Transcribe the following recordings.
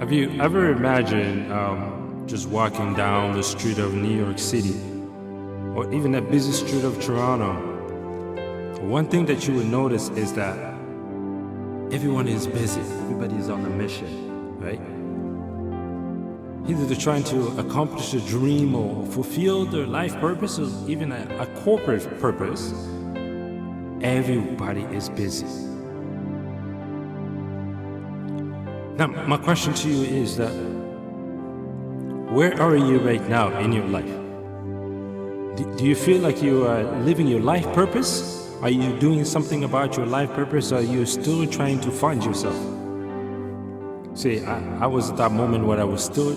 Have you ever imagined just walking down the street of New York City or even a busy street of Toronto? One thing that you would notice is that everyone is busy. Everybody is on a mission, right? Either they're trying to accomplish a dream or fulfill their life purpose or even a corporate purpose. Everybody is busy. Now, my question to you is that where are you right now in your life? Do you feel like you are living your life purpose? Are you doing something about your life purpose, or are you still trying to find yourself? See, I was at that moment where I was still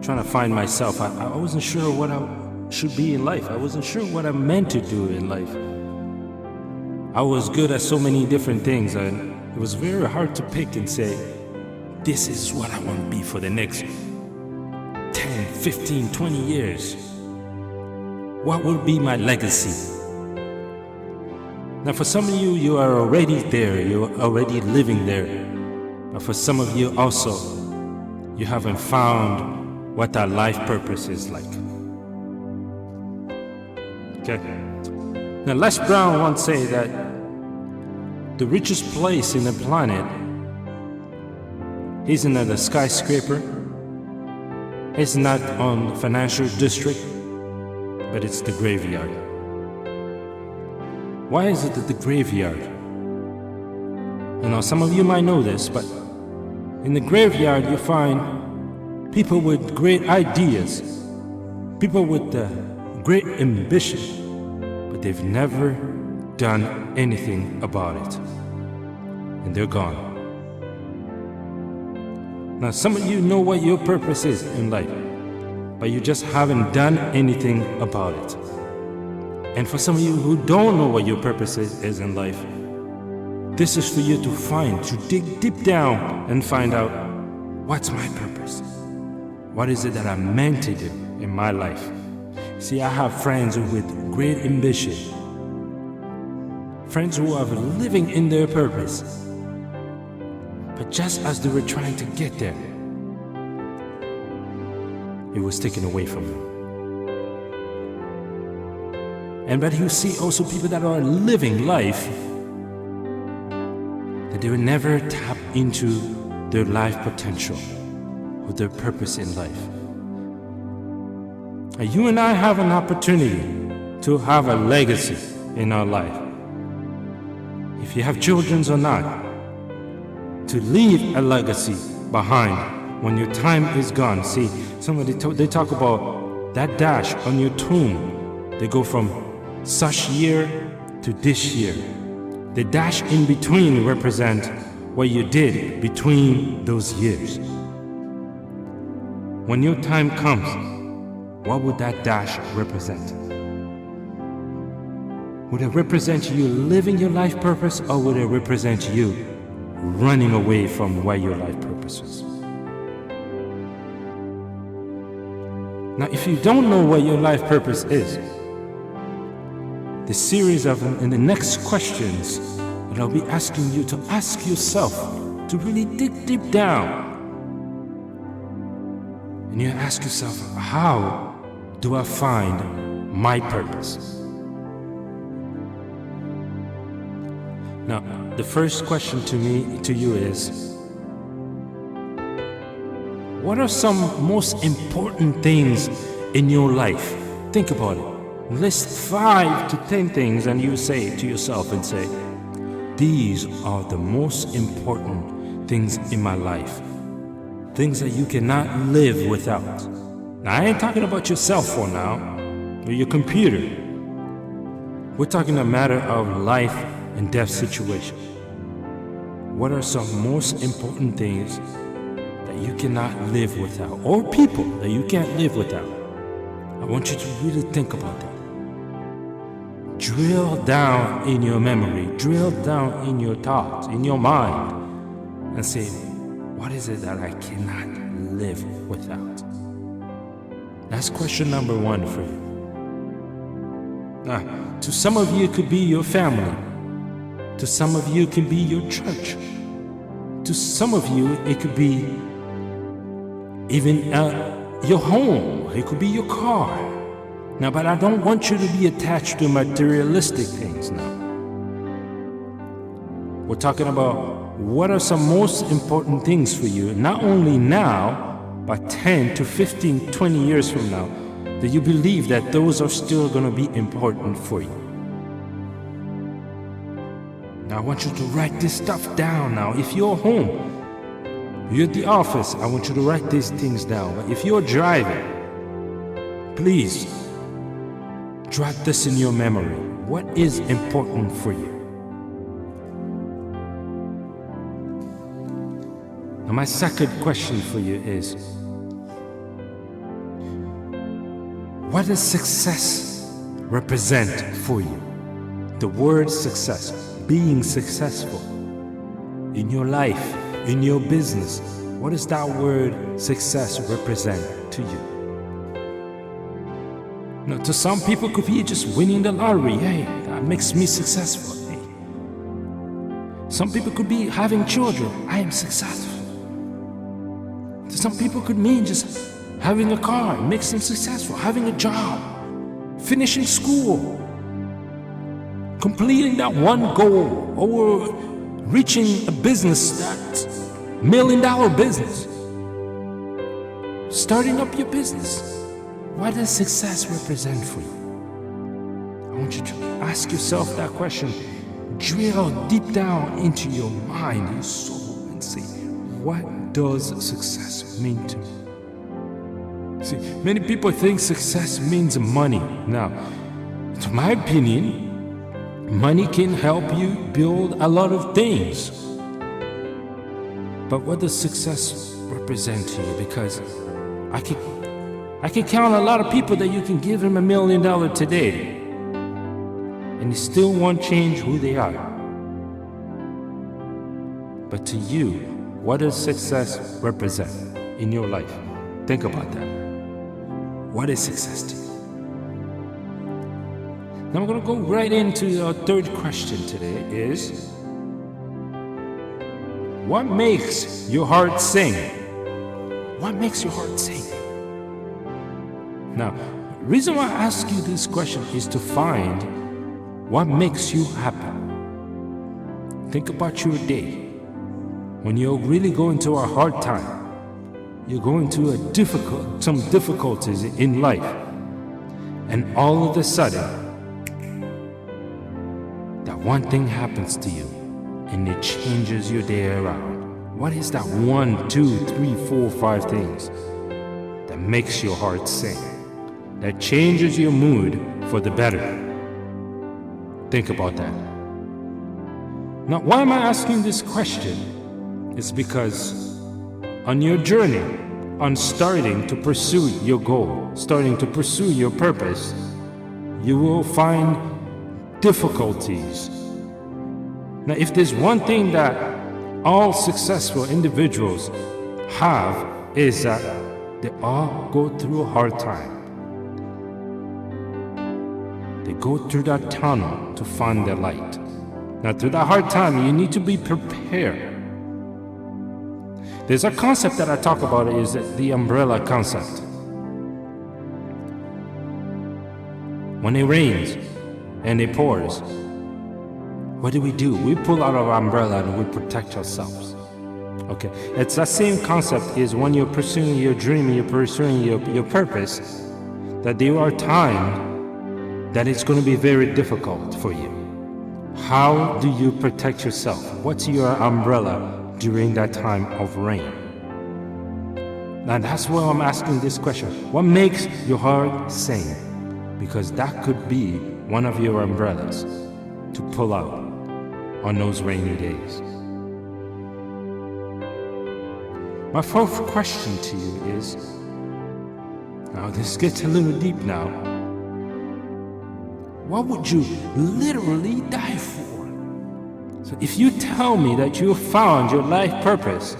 trying to find myself. I wasn't sure what I should be in life. I wasn't sure what I meant to do in life. I was good at so many different things, and it was very hard to pick and say, this is what I want to be for the next 10, 15, 20 years. What will be my legacy? Now, for some of you, you are already there. You're already living there. But for some of you also, you haven't found what that life purpose is like. Okay? Now, Les Brown once said that the richest place in the planet isn't at a skyscraper, it's not on the financial district, but it's the graveyard. Why is it that the graveyard? You know, some of you might know this, but in the graveyard you find people with great ideas, people with great ambition, but they've never done anything about it, and they're gone. Now, some of you know what your purpose is in life, but you just haven't done anything about it. And for some of you who don't know what your purpose is in life, this is for you to find, to dig deep down and find out, what's my purpose? What is it that I'm meant to do in my life? See, I have friends with great ambition, friends who are living in their purpose. But just as they were trying to get there, it was taken away from them. And but you see also people that are living life, that they will never tap into their life potential or their purpose in life. And you and I have an opportunity to have a legacy in our life. If you have children or not, to leave a legacy behind when your time is gone. See, they talk about that dash on your tomb. They go from such year to this year. The dash in between represent what you did between those years. When your time comes, what would that dash represent? Would it represent you living your life purpose, or would it represent you running away from where your life purpose is? Now, if you don't know what your life purpose is, the series of in the next questions that I'll be asking you to ask yourself, to really dig deep down, and you ask yourself, how do I find my purpose? Now, the first question to you is, what are some most important things in your life? Think about it. List 5 to 10 things, and you say to yourself and say, these are the most important things in my life. Things that you cannot live without. Now, I ain't talking about your cell phone now, or your computer. We're talking a matter of life and death situation. What are some most important things that you cannot live without, or people that you can't live without? I want you to really think about that. Drill down in your memory, drill down in your thoughts, in your mind, and say, what is it that I cannot live without? That's question number 1 for you. Now, to some of you, it could be your family. To some of you, it can be your church. To some of you, it could be even your home. It could be your car. Now, but I don't want you to be attached to materialistic things now. We're talking about what are some most important things for you, not only now, but 10 to 15, 20 years from now, that you believe that those are still going to be important for you. Now I want you to write this stuff down now. If you're home, you're at the office, I want you to write these things down. If you're driving, please jot this in your memory. What is important for you? Now my second question for you is, what does success represent for you? The word success, being successful in your life, in your business. What does that word success represent to you? Now, to some people, it could be just winning the lottery. Hey, that makes me successful. Hey. Some people could be having children. I am successful. To some people, it could mean just having a car. It makes them successful. Having a job. Finishing school. Completing that one goal, or reaching a business, that $1 million business, starting up your business. What does success represent for you? I want you to ask yourself that question. Drill deep down into your mind, your soul, and say, what does success mean to me? See, many people think success means money. Now, to my opinion, money can help you build a lot of things. But what does success represent to you? Because I can count a lot of people that you can give them $1 million today, and they still won't change who they are. But to you, what does success represent in your life? Think about that. What is success to you? Now we're going to go right into our third question today is, what makes your heart sing? What makes your heart sing? Now, the reason why I ask you this question is to find what makes you happy. Think about your day. When you're really going through a hard time, you're going through some difficulties in life, and all of a sudden, that one thing happens to you, and it changes your day around. What is that 1, 2, 3, 4, 5 things that makes your heart sing? That changes your mood for the better? Think about that. Now, why am I asking this question? It's because on your journey, on starting to pursue your goal, starting to pursue your purpose, you will find difficulties. Now, if there's one thing that all successful individuals have, is that they all go through a hard time. They go through that tunnel to find the light. Now, through that hard time, you need to be prepared. There's a concept that I talk about, is the umbrella concept. When it rains and it pours, what do? We pull out our umbrella and we protect ourselves. Okay, it's that same concept is when you're pursuing your dream, you're pursuing your purpose, that there are times that it's going to be very difficult for you. How do you protect yourself? What's your umbrella during that time of rain? Now that's why I'm asking this question. What makes your heart sing? Because that could be one of your umbrellas to pull out on those rainy days. My fourth question to you is, now this gets a little deep now, what would you literally die for? So if you tell me that you have found your life purpose,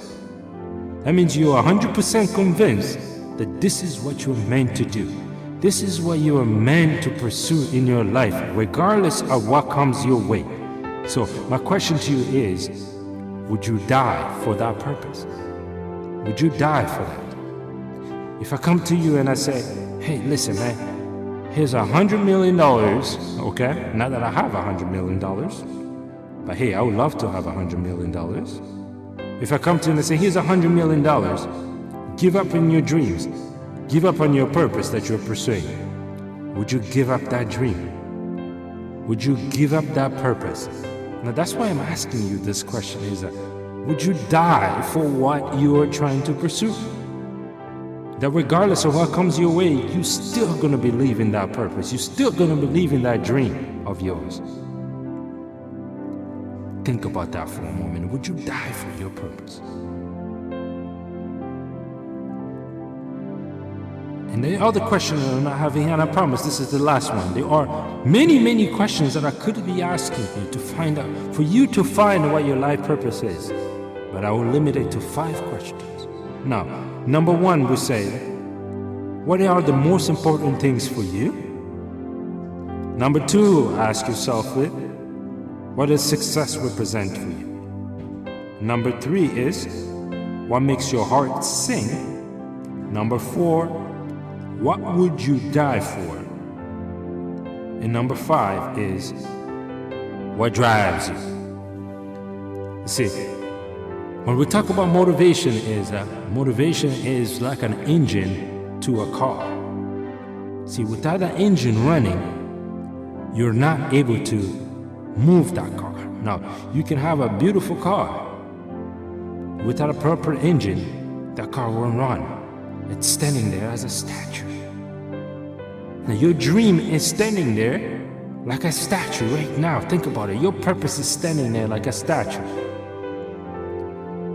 that means you are 100% convinced that this is what you're meant to do. This is what you are meant to pursue in your life, regardless of what comes your way. So my question to you is, would you die for that purpose? Would you die for that? If I come to you and I say, hey, listen, man, here's $100 million, okay? Not that I have $100 million, but hey, I would love to have $100 million. If I come to you and I say, here's $100 million, give up on your dreams, give up on your purpose that you're pursuing. Would you give up that dream? Would you give up that purpose? Now that's why I'm asking you this question is that, would you die for what you are trying to pursue? That regardless of what comes your way, you're still going to believe in that purpose. You're still going to believe in that dream of yours. Think about that for a moment. Would you die for your purpose? And the other question that I'm not having, and I promise this is the last one. There are many, many questions that I could be asking you to find out, for you to find what your life purpose is. But I will limit it to 5 questions. Now, number 1, we say, what are the most important things for you? Number 2, ask yourself, what does success represent for you? Number 3 is, what makes your heart sing? Number 4, what would you die for? And number 5 is, what drives you? See, when we talk about motivation, motivation is like an engine to a car. See, without an engine running, you're not able to move that car. Now, you can have a beautiful car. Without a proper engine, that car won't run. It's standing there as a statue. Now, your dream is standing there like a statue right now. Think about it. Your purpose is standing there like a statue.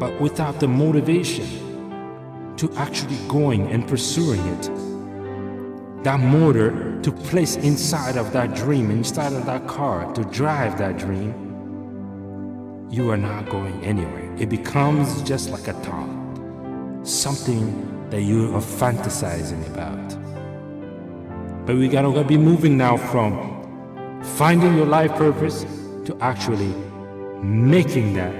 But without the motivation to actually going and pursuing it, that motor to place inside of that dream, inside of that car, to drive that dream, you are not going anywhere. It becomes just like a thought, something that you are fantasizing about. But we gotta be moving now from finding your life purpose to actually making that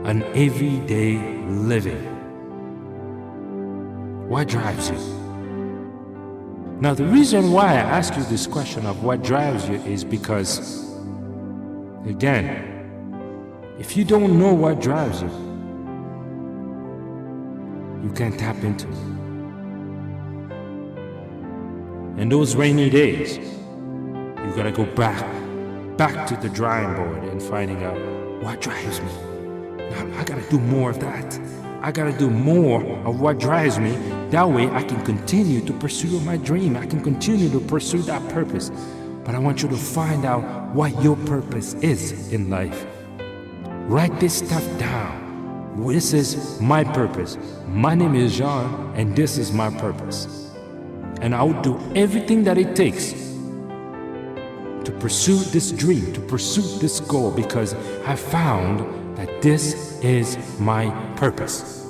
an everyday living. What drives you? Now, the reason why I ask you this question of what drives you is because, again, if you don't know what drives you, you can't tap into it. And those rainy days, you gotta go back to the drawing board and finding out what drives me. Now, I gotta do more of that. I gotta do more of what drives me. That way I can continue to pursue my dream. I can continue to pursue that purpose. But I want you to find out what your purpose is in life. Write this stuff down. This is my purpose. My name is Jean, and this is my purpose. And I will do everything that it takes to pursue this dream, to pursue this goal, because I found that this is my purpose.